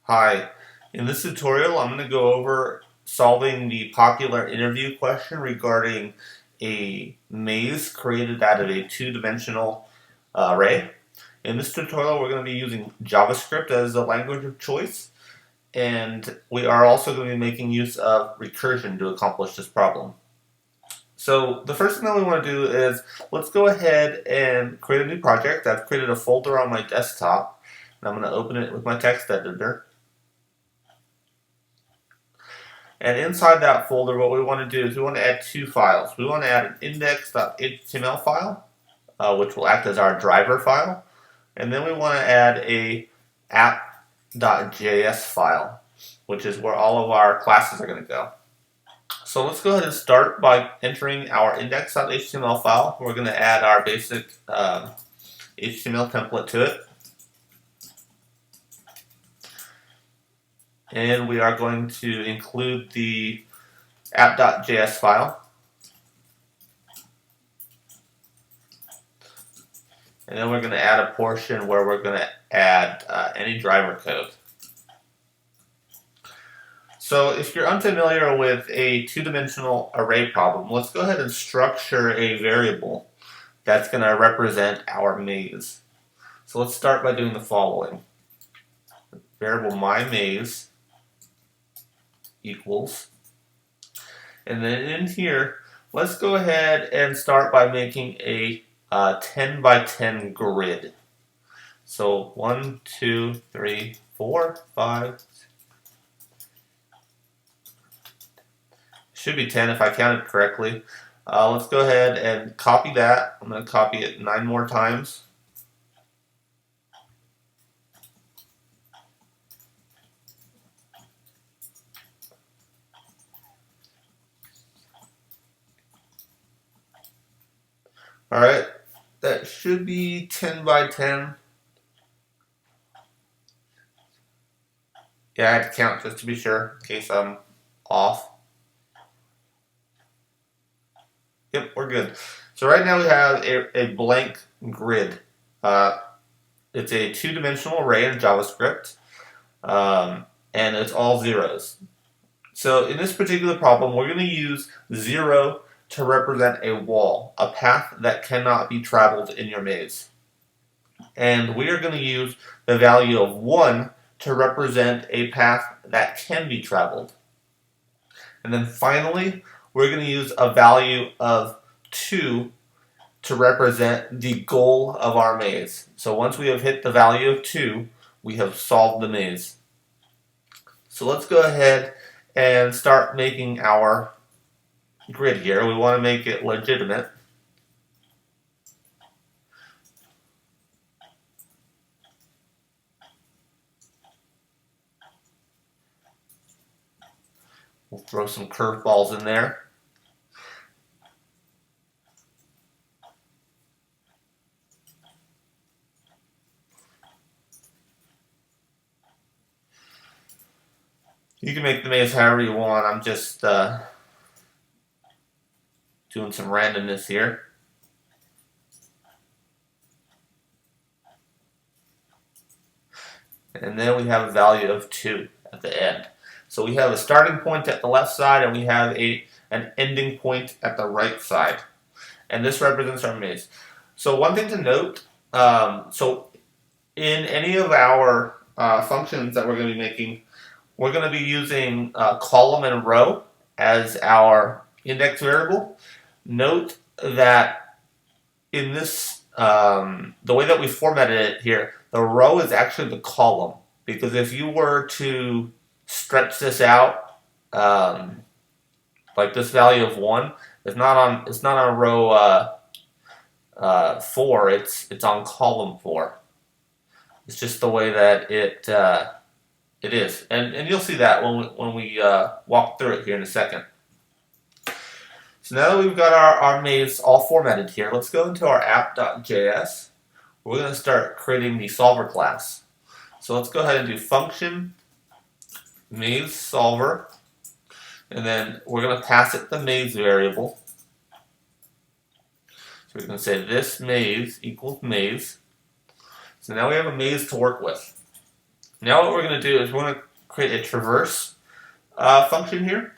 Hi, in this tutorial I'm going to go over solving the popular interview question regarding a maze created out of a two-dimensional array. In this tutorial we're going to be using JavaScript as the language of choice, and we are also going to be making use of recursion to accomplish this problem. So the first thing that we want to do is let's go ahead and create a new project. I've created a folder on my desktop and I'm going to open it with my text editor. And inside that folder, what we want to do is we want to add two files. We want to add an index.html file, which will act as our driver file. And then we want to add a app.js file, which is where all of our classes are going to go. So let's go ahead and start by entering our index.html file. We're going to add our basic HTML template to it. And we are going to include the app.js file. And then we're going to add a portion where we're going to add any driver code. So if you're unfamiliar with a two-dimensional array problem, let's go ahead and structure a variable that's going to represent our maze. So let's start by doing the following. Variable myMaze equals, and then in here let's go ahead and start by making a 10 by 10 grid. So 1, 2, 3, 4, 5, should be 10 if I counted correctly. Let's go ahead and copy that. I'm going to copy it 9 more times. Alright, that should be 10 by 10. Yeah, I had to count just to be sure, in case I'm off. Yep, we're good. So right now we have a blank grid. It's a two-dimensional array in JavaScript, and it's all zeros. So in this particular problem, we're going to use 0 to represent a wall, a path that cannot be traveled in your maze. And we are going to use the value of 1 to represent a path that can be traveled. And then finally, we're going to use a value of 2 to represent the goal of our maze. So once we have hit the value of 2, we have solved the maze. So let's go ahead and start making our grid here. We want to make it legitimate. We'll throw some curveballs in there. You can make the maze however you want. I'm just doing some randomness here. And then we have a value of 2 at the end. So we have a starting point at the left side and we have an ending point at the right side. And this represents our maze. So one thing to note, so in any of our functions that we're going to be making, we're going to be using column and row as our index variable. Note that in this, the way that we formatted it here, the row is actually the column. Because if you were to stretch this out, like this value of 1, it's not on row 4. It's on column 4. It's just the way that it is, and you'll see that when we walk through it here in a second. So now that we've got our maze all formatted here, let's go into our app.js. We're going to start creating the solver class. So let's go ahead and do function maze solver, and then we're going to pass it the maze variable. So we're going to say this maze equals maze. So now we have a maze to work with. Now what we're going to do is we're going to create a traverse function here.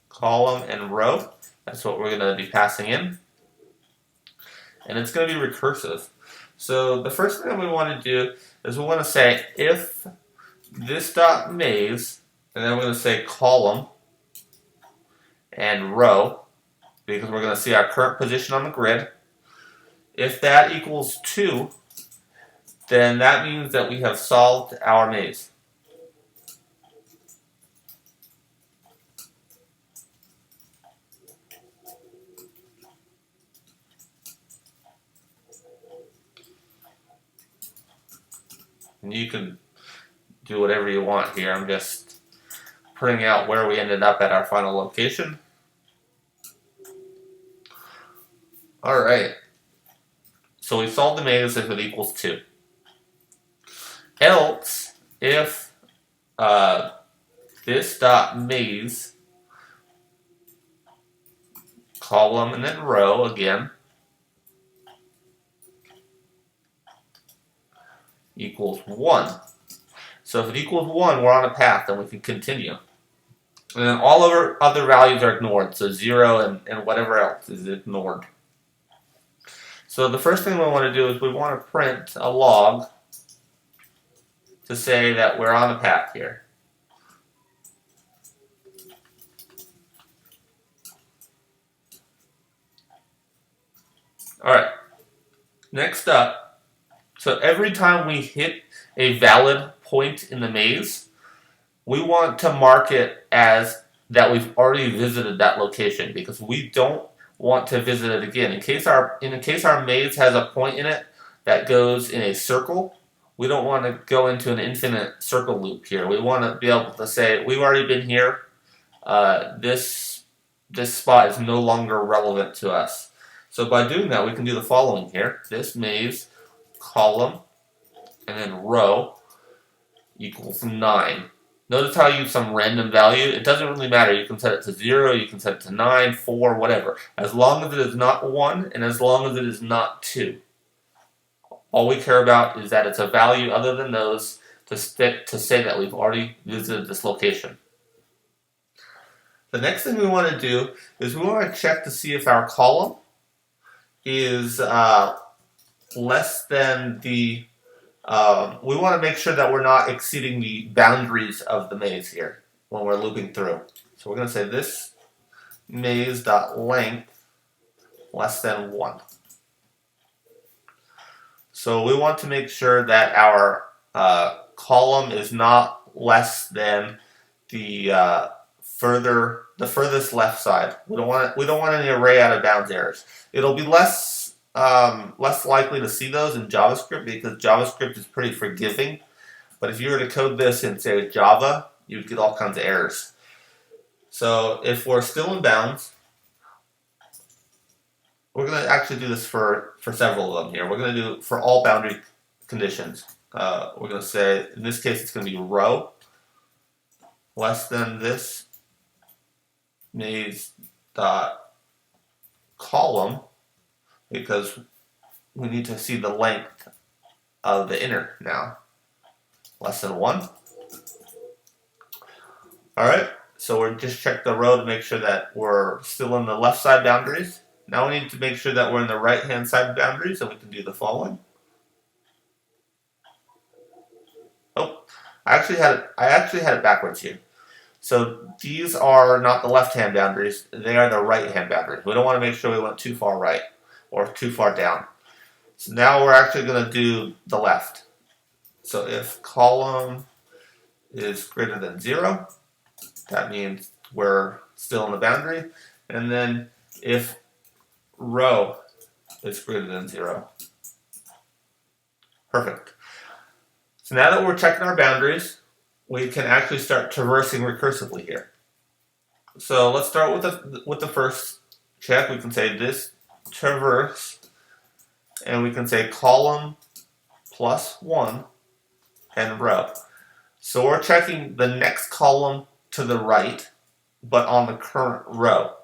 Column and row. That's what we're going to be passing in. And it's going to be recursive. So the first thing we want to do is we want to say if this dot maze, and then we're going to say column and row, because we're going to see our current position on the grid. If that equals 2, then that means that we have solved our maze. And you can do whatever you want here. I'm just printing out where we ended up at our final location. Alright. So we solved the maze if it equals 2. Else, if this dot maze, column and then row again, equals 1. So if it equals 1, we're on a path and we can continue. And then all of our other values are ignored, so 0 and whatever else is ignored. So the first thing we want to do is we want to print a log to say that we're on a path here. Alright, next up, so every time we hit a valid point in the maze, we want to mark it as that we've already visited that location because we don't want to visit it again. In case our maze has a point in it that goes in a circle, we don't want to go into an infinite circle loop here. We want to be able to say, we've already been here, this spot is no longer relevant to us. So by doing that, we can do the following here. This maze, column, and then row equals 9. Notice how I use some random value. It doesn't really matter. You can set it to 0, you can set it to 9, 4, whatever. As long as it is not 1, and as long as it is not 2. All we care about is that it's a value other than those to say that we've already visited this location. The next thing we want to do is we want to check to see if our column is less than the we want to make sure that we're not exceeding the boundaries of the maze here when we're looping through. So we're going to say this maze.length less than 1. So we want to make sure that our column is not less than the furthest left side. We don't want any array out of bounds errors. It'll be less likely to see those in JavaScript because JavaScript is pretty forgiving. But if you were to code this in, say, Java, you'd get all kinds of errors. So if we're still in bounds, we're going to actually do this for several of them here. We're going to do it for all boundary conditions. We're going to say, in this case, it's going to be row less than this maze dot column, because we need to see the length of the inner now. Less than 1. Alright, so we're just check the row to make sure that we're still in the left side boundaries. Now we need to make sure that we're in the right hand side boundaries, and we can do the following. Oh, I actually had it backwards here. So these are not the left hand boundaries, they are the right hand boundaries. We don't want to make sure we went too far right or too far down. So now we're actually going to do the left. So if column is greater than 0, that means we're still in the boundary. And then if row is greater than 0. Perfect. So now that we're checking our boundaries, we can actually start traversing recursively here. So let's start with the first check. We can say this traverse, and we can say column plus 1 and row. So we're checking the next column to the right, but on the current row.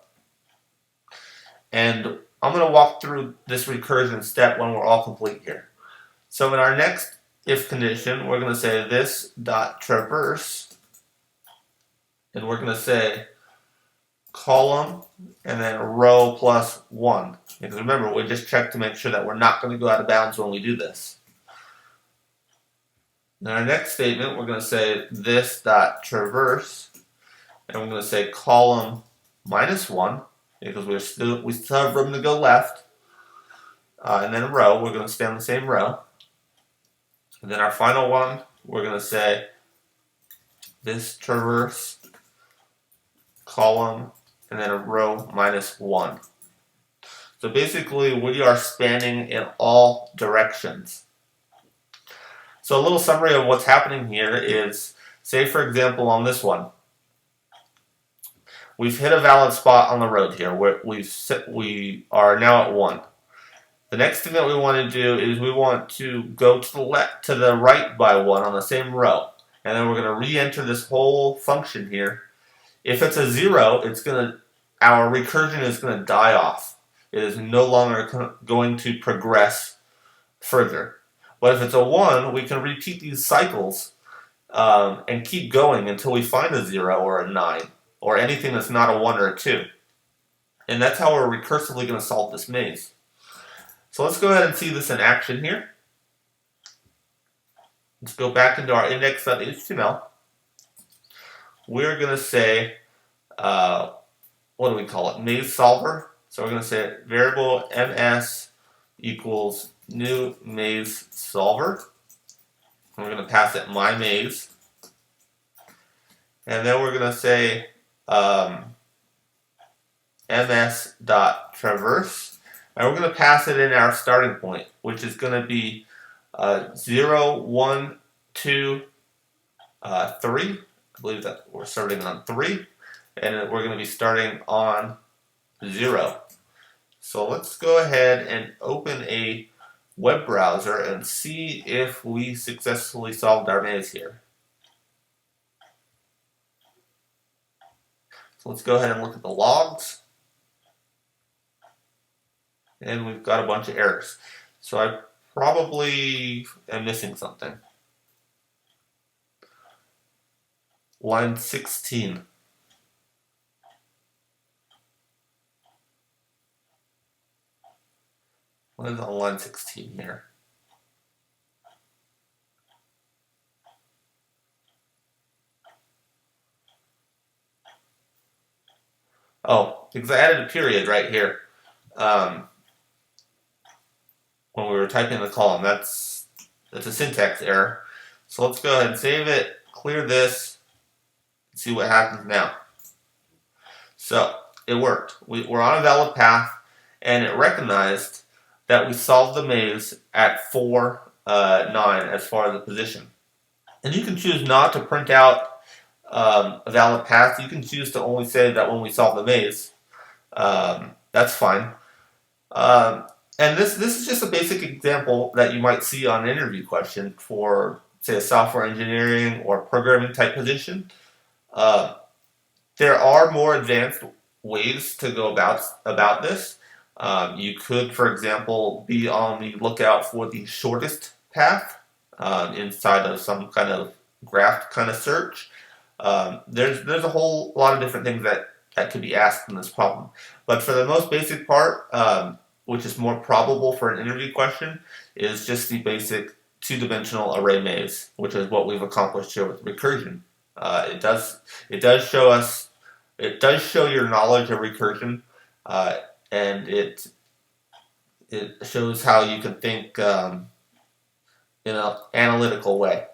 And I'm going to walk through this recursion step when we're all complete here. So in our next if condition, we're going to say this dot traverse, and we're going to say column and then row plus 1. Because remember, we just checked to make sure that we're not going to go out of bounds when we do this. In our next statement, we're going to say this dot traverse, and we're going to say column minus 1, because we still have room to go left. And then row, we're going to stay on the same row. And then our final one, we're going to say this traverse, column, and then a row minus 1. So basically, we are spanning in all directions. So a little summary of what's happening here is, say for example on this one, we've hit a valid spot on the road here. We are now at 1. The next thing that we want to do is we want to go to the left, to the right by 1 on the same row, and then we're going to re-enter this whole function here. If it's a 0, our recursion is going to die off. It is no longer going to progress further. But if it's a 1, we can repeat these cycles and keep going until we find a 0 or a 9 or anything that's not a 1 or a 2. And that's how we're recursively going to solve this maze. So let's go ahead and see this in action here. Let's go back into our index.html. We're going to say, what do we call it? Maze solver. So we're going to say variable ms equals new maze solver. And we're going to pass it my maze. And then we're going to say ms.traverse. And we're going to pass it in our starting point, which is going to be 0, 1, 2, 3. I believe that we're starting on 3. And we're going to be starting on 0. So let's go ahead and open a web browser and see if we successfully solved our maze here. So let's go ahead and look at the logs. And we've got a bunch of errors. So I probably am missing something. Line 16. What is on line 16 here? Oh, because I added a period right here. When we were typing the column, that's a syntax error. So let's go ahead and save it, clear this, and see what happens now. So it worked. We're on a valid path, and it recognized that we solved the maze at 4, 9 as far as the position. And you can choose not to print out a valid path. You can choose to only say that when we solve the maze. That's fine. And this is just a basic example that you might see on an interview question for, say, a software engineering or programming type position. There are more advanced ways to go about this. You could, for example, be on the lookout for the shortest path inside of some kind of graph kind of search. There's a whole lot of different things that could be asked in this problem. But for the most basic part, which is more probable for an interview question, is just the basic two-dimensional array maze, which is what we've accomplished here with recursion. It does show your knowledge of recursion, and it shows how you can think in an analytical way.